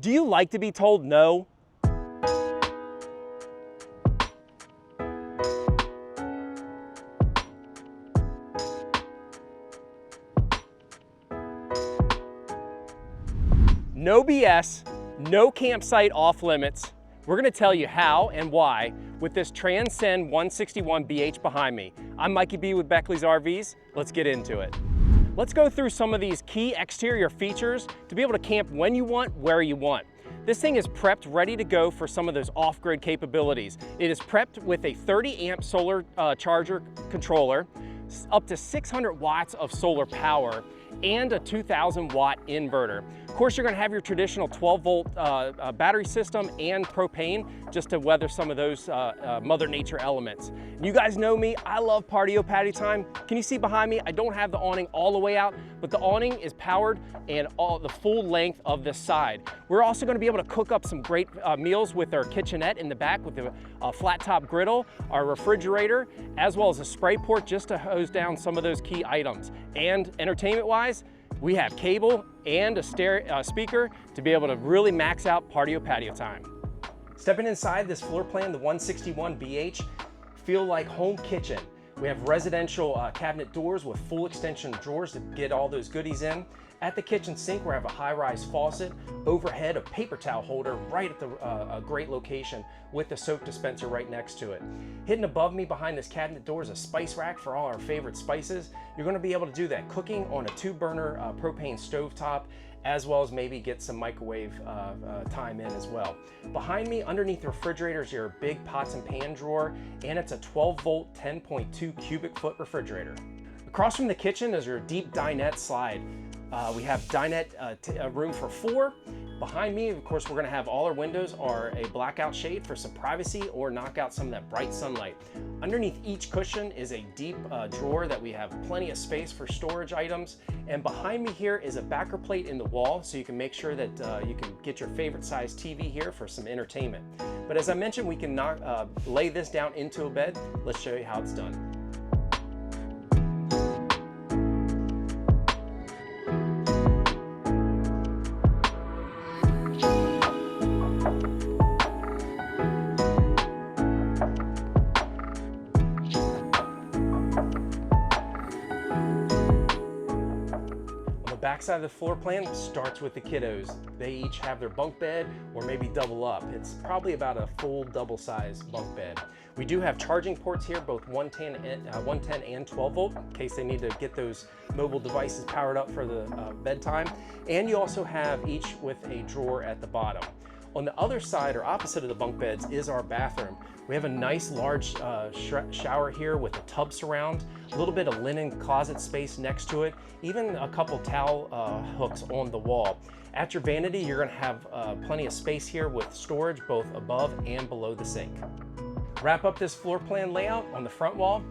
Do you like to be told no? No BS, no campsite off limits. We're gonna tell you how and why with this Transcend 161BH behind me. I'm Mikey B with Beckley's RVs. Let's get into it. Let's go through some of these key exterior features to be able to camp when you want, where you want. This thing is prepped, ready to go for some of those off-grid capabilities. It is prepped with a 30 amp solar charger controller, up to 600 watts of solar power, and a 2000 watt inverter. Of course, you're gonna have your traditional 12 volt battery system and propane just to weather some of those Mother Nature elements. You guys know me, I love patio time. Can you see behind me? I don't have the awning all the way out, but the awning is powered and the full length of this side. We're also gonna be able to cook up some great meals with our kitchenette in the back with a flat top griddle, our refrigerator, as well as a spray port just to hose down some of those key items. And entertainment-wise, we have cable and a speaker to be able to really max out patio time. Stepping inside this floor plan, the 161BH, feel like home kitchen. We have residential cabinet doors with full extension drawers to get all those goodies in. At the kitchen sink, we have a high-rise faucet. Overhead, a paper towel holder right at a great location with the soap dispenser right next to it. Hidden above me behind this cabinet door is a spice rack for all our favorite spices. You're gonna be able to do that cooking on a 2-burner propane stovetop, as well as maybe get some microwave time in as well. Behind me, underneath the refrigerator, is your big pots and pan drawer, and it's a 12 volt, 10.2 cubic foot refrigerator. Across from the kitchen is your deep dinette slide. We have dinette room for 4. Behind me, of course, we're gonna have all our windows are a blackout shade for some privacy or knock out some of that bright sunlight. Underneath each cushion is a deep drawer that we have plenty of space for storage items. And behind me here is a backer plate in the wall, so you can make sure that you can get your favorite size TV here for some entertainment. But as I mentioned, we can lay this down into a bed. Let's show you how it's done. Backside of the floor plan starts with the kiddos. They each have their bunk bed or maybe double up. It's probably about a full double size bunk bed. We do have charging ports here, both 110 and 12 volt, in case they need to get those mobile devices powered up for the bedtime. And you also have each with a drawer at the bottom. On the other side or opposite of the bunk beds is our bathroom. We have a nice large shower here with a tub surround, a little bit of linen closet space next to it, even a couple towel hooks on the wall. At your vanity, you're gonna have plenty of space here with storage both above and below the sink. Wrap up this floor plan layout on the front wall.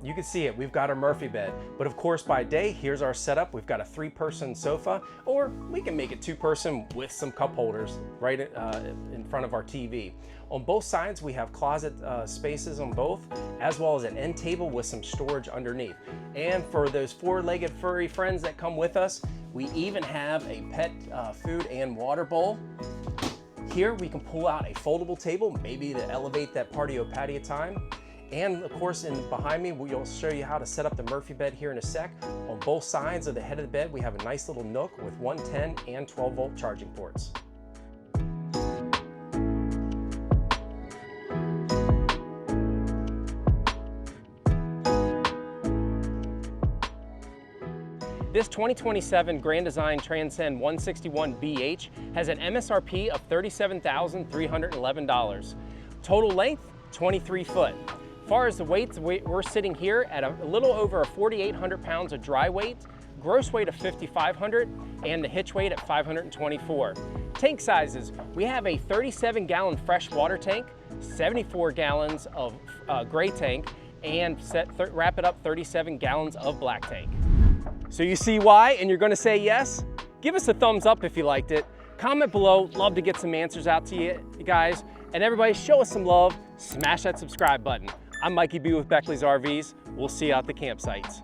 You can see it, we've got our Murphy bed, but of course by day, here's our setup. We've got a 3-person sofa, or we can make it 2-person with some cup holders right in front of our TV. On both sides, we have closet spaces on both, as well as an end table with some storage underneath. And for those 4-legged furry friends that come with us, we even have a pet food and water bowl. Here we can pull out a foldable table, maybe to elevate that patio time. And of course, behind me, we'll show you how to set up the Murphy bed here in a sec. On both sides of the head of the bed, we have a nice little nook with 110 and 12 volt charging ports. This 2027 Grand Design Transcend 161BH has an MSRP of $37,311. Total length, 23 foot. As far as the weights, we're sitting here at a little over 4,800 pounds of dry weight, gross weight of 5,500, and the hitch weight at 524. Tank sizes, we have a 37-gallon fresh water tank, 74 gallons of gray tank, and wrap it up 37 gallons of black tank. So you see why, and you're gonna say yes? Give us a thumbs up if you liked it. Comment below, love to get some answers out to you guys. And everybody, show us some love, smash that subscribe button. I'm Mikey B with Beckley's RVs. We'll see you at the campsites.